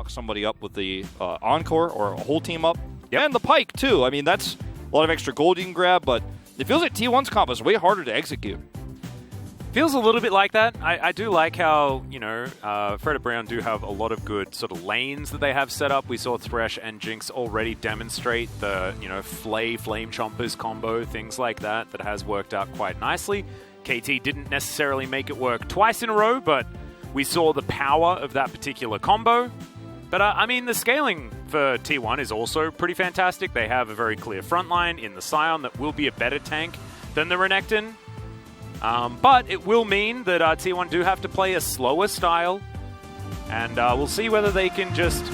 lock somebody up with the Encore or a whole team up. Yep. And the Pike, too. I mean, that's a lot of extra gold you can grab, but it feels like T1's comp is way harder to execute. Feels a little bit like that. I do like how, Fred and Brown do have a lot of good sort of lanes that they have set up. We saw Thresh and Jinx already demonstrate the, Flame Chompers combo, things like that has worked out quite nicely. KT didn't necessarily make it work twice in a row, but we saw the power of that particular combo. But, the scaling for T1 is also pretty fantastic. They have a very clear front line in the Scion that will be a better tank than the Renekton. But it will mean that T1 do have to play a slower style, and we'll see whether they can just...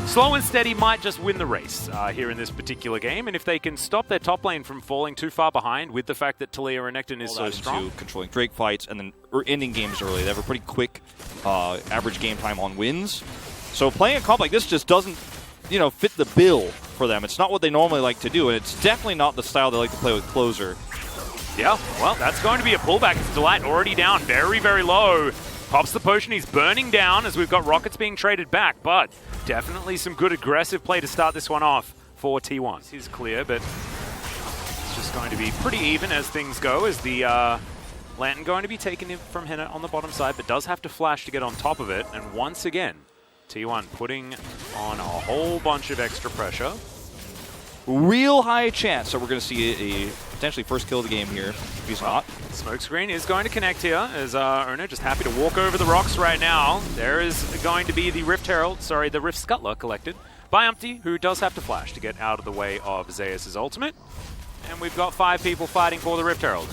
Slow and steady might just win the race here in this particular game, and if they can stop their top lane from falling too far behind with the fact that Taliyah Renekton is so strong. Controlling Drake fights and then ending games early. They have a pretty quick average game time on wins. So playing a comp like this just doesn't, fit the bill for them. It's not what they normally like to do, and it's definitely not the style they like to play with Closer. Yeah, well, that's going to be a pullback. It's Delight already down very, very low. Pops the potion. He's burning down as we've got rockets being traded back, but definitely some good aggressive play to start this one off for T1. He's clear, but it's just going to be pretty even as things go, as the Lantern going to be taken in from Henna on the bottom side, but does have to flash to get on top of it. And once again, T1 putting on a whole bunch of extra pressure. Real high chance that we're going to see a potentially first kill of the game here. If he's not. Smokescreen is going to connect here as Erna just happy to walk over the rocks right now. There is going to be the Rift Scuttler collected by Umpty, who does have to flash to get out of the way of Zeus' ultimate. And we've got 5 people fighting for the Rift Herald.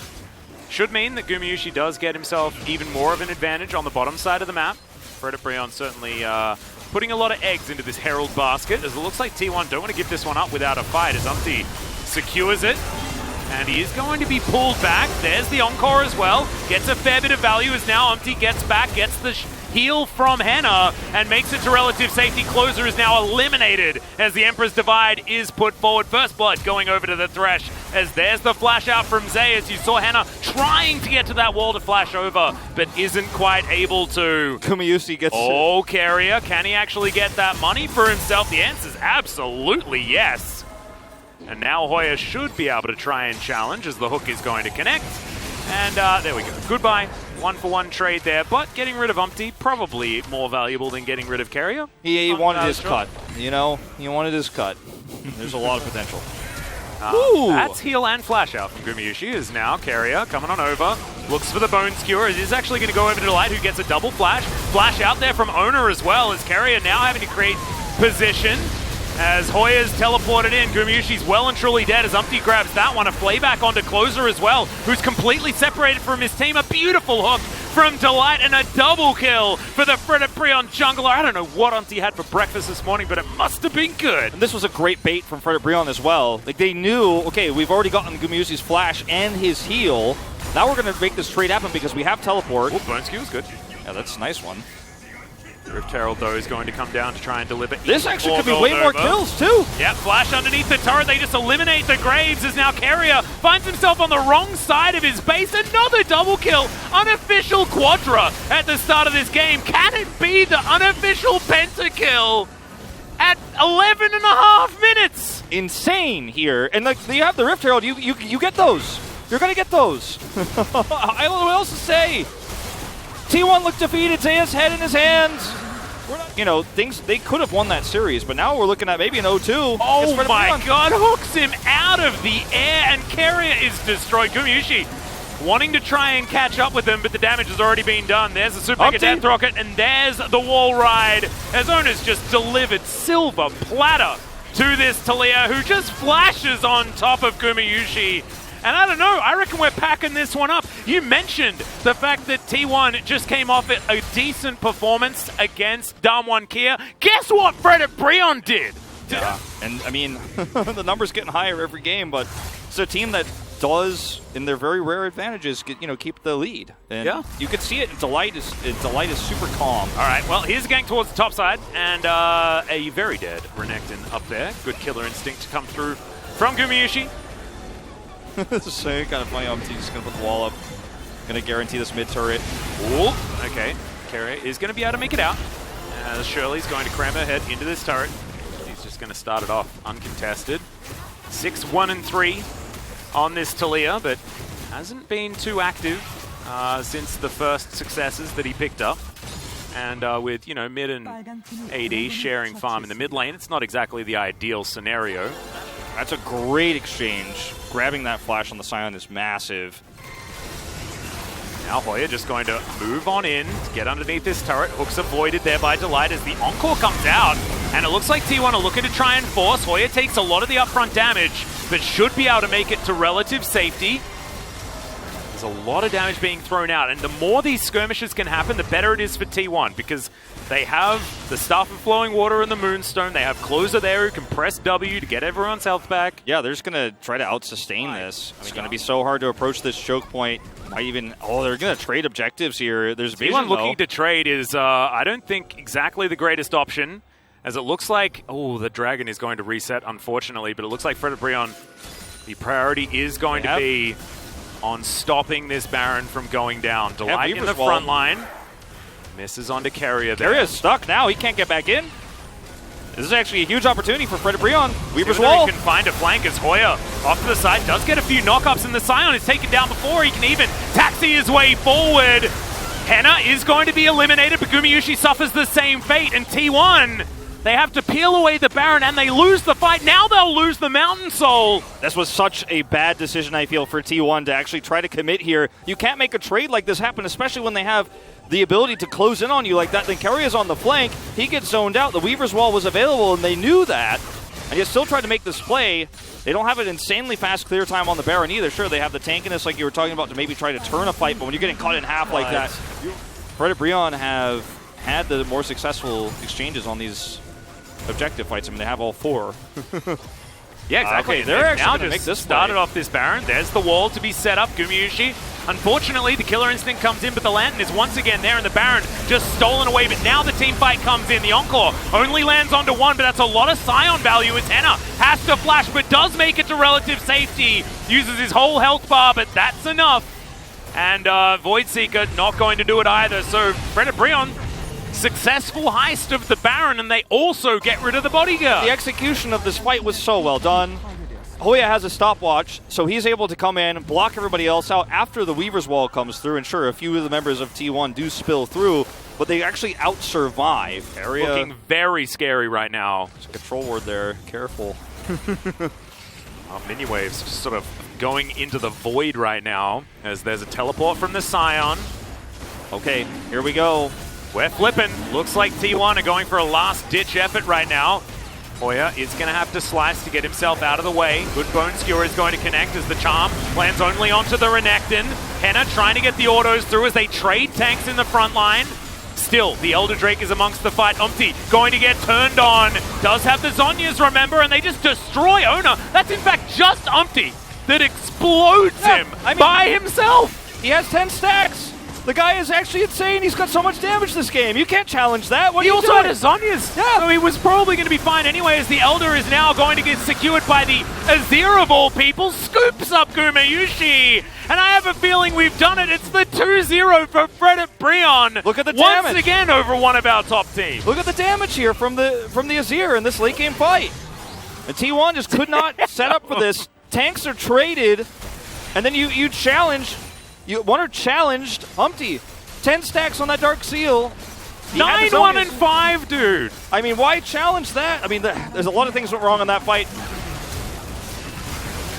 Should mean that Gumayusi does get himself even more of an advantage on the bottom side of the map. Fred and Brion certainly putting a lot of eggs into this Herald basket, as it looks like T1 don't want to give this one up without a fight, as Umpty secures it. And he is going to be pulled back. There's the Encore as well. Gets a fair bit of value as now Umpty gets back, gets the heal from Henna, and makes it to relative safety. Closer is now eliminated as the Emperor's Divide is put forward. First Blood going over to the Thresh, as there's the flash out from Zay, as you saw Henna trying to get to that wall to flash over, but isn't quite able to. Gumayusi gets it. Carrier, can he actually get that money for himself? The answer is absolutely yes. And now Hoya should be able to try and challenge as the hook is going to connect. And there we go. Goodbye. 1-for-1 trade there, but getting rid of Umpty, probably more valuable than getting rid of Carrier. He wanted his cut. He wanted his cut. There's a lot of potential. That's heal and flash out from Gumayusi, is now Carrier coming on over. Looks for the Bone Skewer. It is actually going to go over to Delight, who gets a double flash. Flash out there from Owner as well, as Carrier now having to create position. As Hoya's teleported in, Gumayusi's well and truly dead as Umpty grabs that one. A playback onto Closer as well, who's completely separated from his team. A beautiful hook from Delight and a double kill for the Fred and Brion jungler. I don't know what Umpty had for breakfast this morning, but it must have been good. And this was a great bait from Fred and Brion as well. Like, they knew, okay, we've already gotten Gumayusi's flash and his heal. Now we're going to make this trade happen because we have teleport. Bone Skew is good. Yeah, that's a nice one. Rift Herald, though, is going to come down to try and deliver. This actually could be way more kills, too. Yeah, flash underneath the turret. They just eliminate the Graves as now Carrier finds himself on the wrong side of his base. Another double kill. Unofficial Quadra at the start of this game. Can it be the unofficial pentakill at 11 and a half minutes? Insane here. And you have the Rift Herald. You get those. You're going to get those. I don't know what else to say. T1 looked defeated, Zeus head in his hands. They could have won that series, but now we're looking at maybe an 0-2. Oh my god, hooks him out of the air, and Carrier is destroyed. Gumayusi wanting to try and catch up with him, but the damage has already been done. There's the Super Mega Death Rocket, and there's the wall ride, as Owners just delivered silver platter to this Taliyah, who just flashes on top of Gumayusi. And I don't know, I reckon we're packing this one up. You mentioned the fact that T1 just came off a decent performance against Damwon Kia. Guess what Fred and Brion did? Yeah, and the number's getting higher every game, but it's a team that does, in their very rare advantages, keep the lead. And you can see it. Delight is super calm. All right, well, here's a gank towards the top side, and a very dead Renekton up there. Good killer instinct to come through from Gumayusi. This is so kind of funny. Umpty's just going to put the wall up. Going to guarantee this mid turret. Ooh, okay. Carrier is going to be able to make it out. as Shirley's going to cram her head into this turret. She's just going to start it off uncontested. 6-1-3 on this Talia, but hasn't been too active since the first successes that he picked up. And with, you know, mid and AD sharing farm in the mid lane, it's not exactly the ideal scenario. That's a great exchange. Grabbing that flash on the Scion is massive. Now Hoya just going to move on in to get underneath this turret. Hook's avoided there by Delight as the Encore comes out. And it looks like T1 are looking to try and force. Hoya takes a lot of the upfront damage, but should be able to make it to relative safety. There's a lot of damage being thrown out, and the more these skirmishes can happen, the better it is for T1, because they have the Staff of Flowing Water and the Moonstone. They have Closer there who can press W to get everyone's health back. Yeah, they're just going to try to out-sustain this. It's going to be so hard to approach this choke point. Might even, they're going to trade objectives here. There's vision, T1 looking to trade is, I don't think, exactly the greatest option, as it looks like, the Dragon is going to reset, unfortunately, but it looks like Fred Brion, the priority is going to be on stopping this Baron from going down. Delight in the front line. Misses onto Carrier there. Carrier's stuck now. He can't get back in. This is actually a huge opportunity for Fred Brion. Weaver's Wall. He can find a flank as Hoya off to the side. Does get a few knockups, and the Scion is taken down before he can even taxi his way forward. Henna is going to be eliminated, but Gumayusi suffers the same fate, and T1, they have to peel away the Baron, and they lose the fight. Now they'll lose the Mountain Soul. This was such a bad decision, I feel, for T1 to actually try to commit here. You can't make a trade like this happen, especially when they have the ability to close in on you like that. Then Carrier's on the flank. He gets zoned out. The Weaver's Wall was available, and they knew that. And yet still tried to make this play. They don't have an insanely fast clear time on the Baron either. Sure, they have the tankiness like you were talking about to maybe try to turn a fight, but when you're getting cut in half like that, Fred Brion have had the more successful exchanges on these objective fights. I mean, they have all four. Yeah, exactly. Okay, they're actually now going to just make this started play. off this Baron. There's the wall to be set up. Gumayusi. Unfortunately, the Killer Instinct comes in, but the Lantern is once again there, and the Baron just stolen away. But now the team fight comes in. The Encore only lands onto one, but that's a lot of Scion value as Henna has to flash, but does make it to relative safety. Uses his whole health bar, but that's enough. And Void Seeker not going to do it either. So Fred Brion, successful heist of the Baron, and they also get rid of the bodyguard. The execution of this fight was so well done. Hoya has a stopwatch, so he's able to come in, block everybody else out after the Weaver's Wall comes through, and sure, a few of the members of T1 do spill through, but they actually out-survive. Area looking very scary right now. There's a control word there. Careful. Mini Waves sort of going into the void right now, as there's a teleport from the Scion. Okay, here we go. We're flipping. Looks like T1 are going for a last-ditch effort right now. Hoya is going to have to slice to get himself out of the way. Good Bone Skewer is going to connect as the Charm lands only onto the Renekton. Henna trying to get the autos through as they trade tanks in the front line. Still, the Elder Drake is amongst the fight. Umti going to get turned on. Does have the Zhonya's, remember, and they just destroy Ona. That's in fact just Umti that explodes him by himself. He has 10 stacks. The guy is actually insane. He's got so much damage this game. You can't challenge that. What he are you also doing? had a Zhonya's. Yeah. So he was probably going to be fine anyway, as the Elder is now going to get secured by the Azir of all people. Scoops up Gumayusi. And I have a feeling we've done it. It's the 2-0 for Fred Brion. Look at the damage. Once again over one of our top teams. Look at the damage here from the Azir in this late game fight. And T1 just could not set up for this. Tanks are traded, and then you challenge. One challenged Humpty. 10 stacks on that Dark Seal. 9-1-5, dude. I mean, why challenge that? I mean, there's a lot of things went wrong on that fight.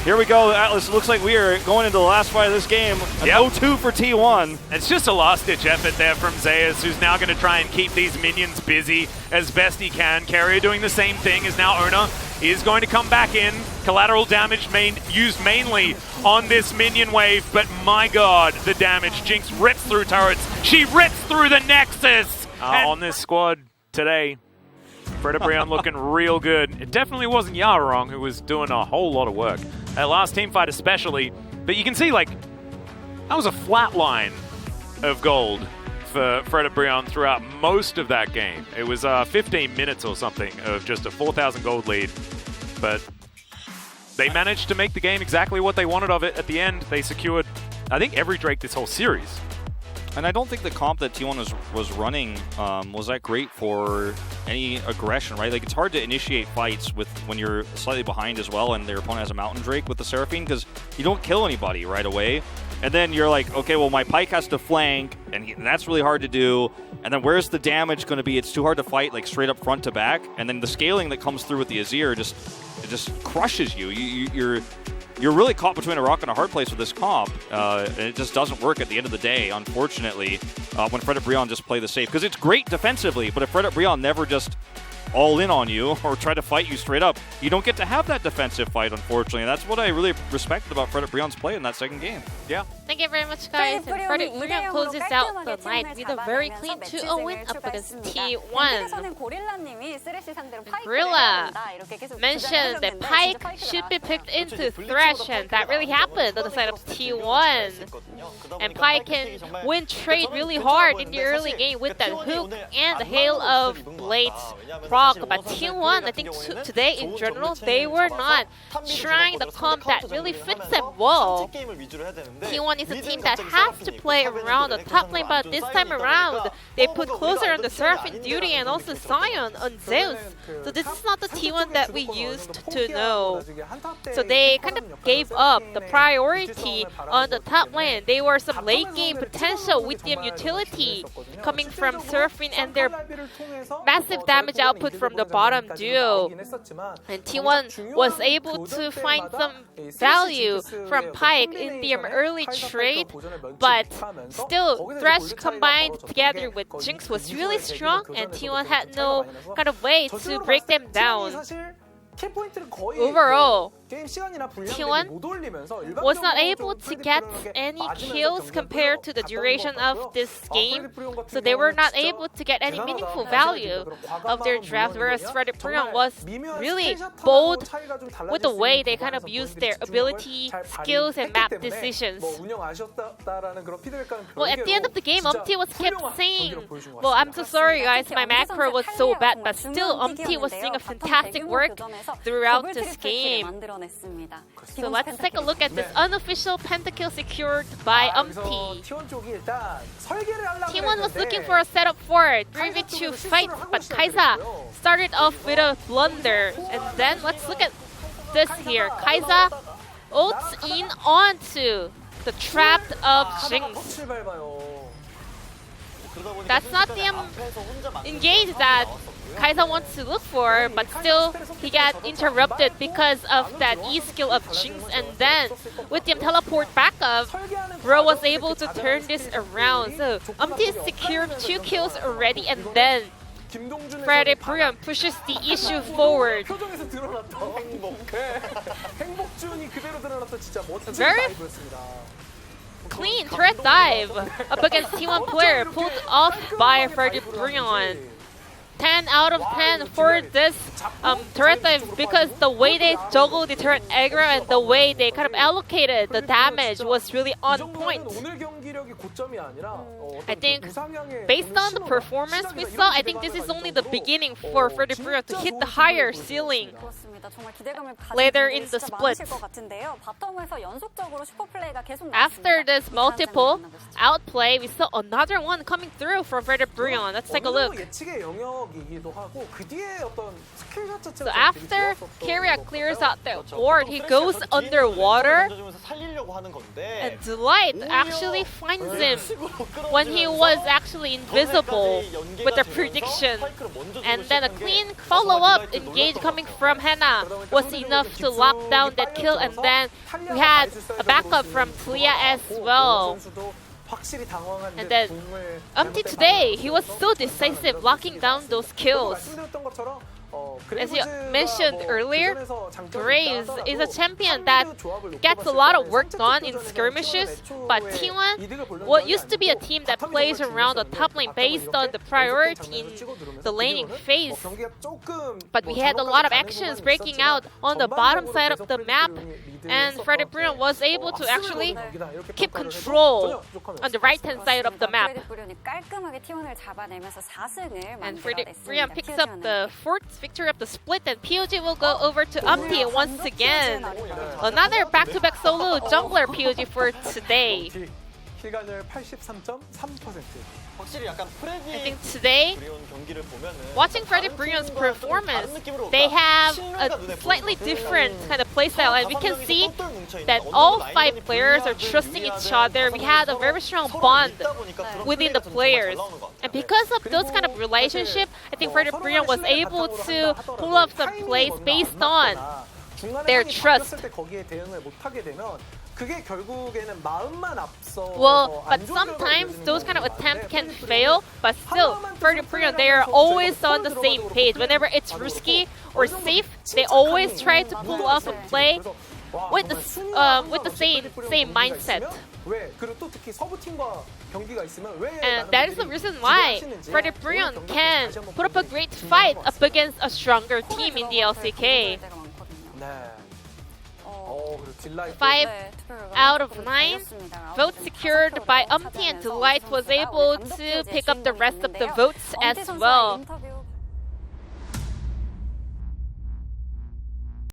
Here we go, Atlas. It looks like we are going into the last fight of this game. An 0-2 for T1. It's just a last-ditch effort there from Zeus, who's now going to try and keep these minions busy as best he can. Carrier doing the same thing as now Ona is going to come back in. Collateral damage used mainly on this minion wave, but my god, the damage. Jinx rips through turrets. She rips through the Nexus. On this squad today, Fred Brion looking real good. It definitely wasn't Yarong who was doing a whole lot of work. That last team fight especially. But you can see, like, that was a flat line of gold for Fred Brion throughout most of that game. It was 15 minutes or something of just a 4,000 gold lead. But they managed to make the game exactly what they wanted of it at the end. They secured, I think, every Drake this whole series. And I don't think the comp that T1 was running was that great for any aggression, right? Like, it's hard to initiate fights with when you're slightly behind as well and their opponent has a Mountain Drake with the Seraphine, because you don't kill anybody right away. And then you're like, okay, well, my Pyke has to flank, and that's really hard to do. And then where's the damage going to be? It's too hard to fight, like, straight up front to back. And then the scaling that comes through with the Azir just crushes you. You're really caught between a rock and a hard place with this comp, and it just doesn't work at the end of the day, unfortunately, when Fred and Brion just play the safe. Because it's great defensively, but if Fred and Brion never just all in on you or try to fight you straight up, you don't get to have that defensive fight, unfortunately. And that's what I really respected about Fred and Brion's play in that second game. Yeah. Thank you very much, guys. And Fred Brion closes out the night with a very clean 2-0 win up against T1. Gorilla mentioned that Pyke should be picked into Thresh, and that really happened on the side of T1. And Pyke can win trade really hard in the early game with that hook and the hail of blades proc. But T1, I think today in general, they were not trying the comp that really fits them well. T1 is a team that has to play around the top lane, but this time around, they put closer on the Seraphine duty and also Sion on Zeus. So this is not the T1 that we used to know. So they kind of gave up the priority on the top lane. They were some late game potential with the utility coming from Seraphine and their massive damage output from the bottom duo. And T1 was able to find some value from Pyke in the early trade, but still Thresh combined together with Jinx was really strong, and T1 had no kind of way to break them down. Overall, T1 was not able to get any kills compared to the duration of this game, so they were not able to get any meaningful value of their draft, whereas Fred Brion was really bold with the way they kind of used their ability, skills, and map decisions. Well, at the end of the game, was kept saying, well, I'm so sorry guys, my macro was so bad, but still was doing a fantastic work throughout this game. So let's take a look at this unofficial pentakill secured by T1 was looking for a setup for it, 3v2 fight, but Kai'Sa started off with a blunder. And then let's look at this here. Kai'Sa ults in onto the trap of Jinx. That's not the engage that Kai'Sa wants to look for, but still he got interrupted because of that E skill of Jinx, and then with the teleport back up, Bro was able to turn this around. So secured 2 kills already, and then Fred Brion pushes the issue forward. Very clean turret dive up against T1 player, pulled off by Fred Brion. 10 out of 10 for this turret dive, because the way they juggled the turret aggro and the way they kind of allocated the damage was really on point. I think based on the performance we saw, I think this is only the beginning for Fred Brion to hit the higher ceiling later in the split. After this multiple outplay, we saw another one coming through for Fred Brion. Let's take a look. So after Keria clears out the ward, he goes underwater, and Delight actually finds him when he was actually invisible with the prediction. And then a clean follow-up engage coming from Hena was enough to lock down that kill, and then we had a backup from Talia as well. And then today, he was so decisive, locking down those kills. As you mentioned earlier, Graves is a champion that gets a lot of work done in skirmishes, but T1 what used to be a team that plays around the top lane based on the priority in the laning phase. But we had a lot of actions breaking out on the bottom side of the map, and Fred Brion was able to actually keep control on the right-hand side of the map. And Fred Brion picks up the 4th victory of the split, and POG will go over to once again. Another back-to-back solo jungler POG for today. 킬각률 83.3%. 확실히 약간 I 프레디 think today, 브리온 경기를 보면은 watching Freddie Brion's performance, they have a slightly different kind of playstyle, and we can see that all 5 players are trusting each other. We had a very strong bond within the players. And because of those kind of relationship, I think Freddie Brion was able to pull up some plays based on their trust. Well, but sometimes those kind of attempts can fail, but still, Freddie Brion, they are always on the same page. Whenever it's risky or safe, they always try to pull off a play with the same mindset. And that is the reason why Freddie Brion can put up a great fight up against a stronger team in the LCK. 5 out of 9 votes secured by and Delight was able to pick up the rest of the votes as well.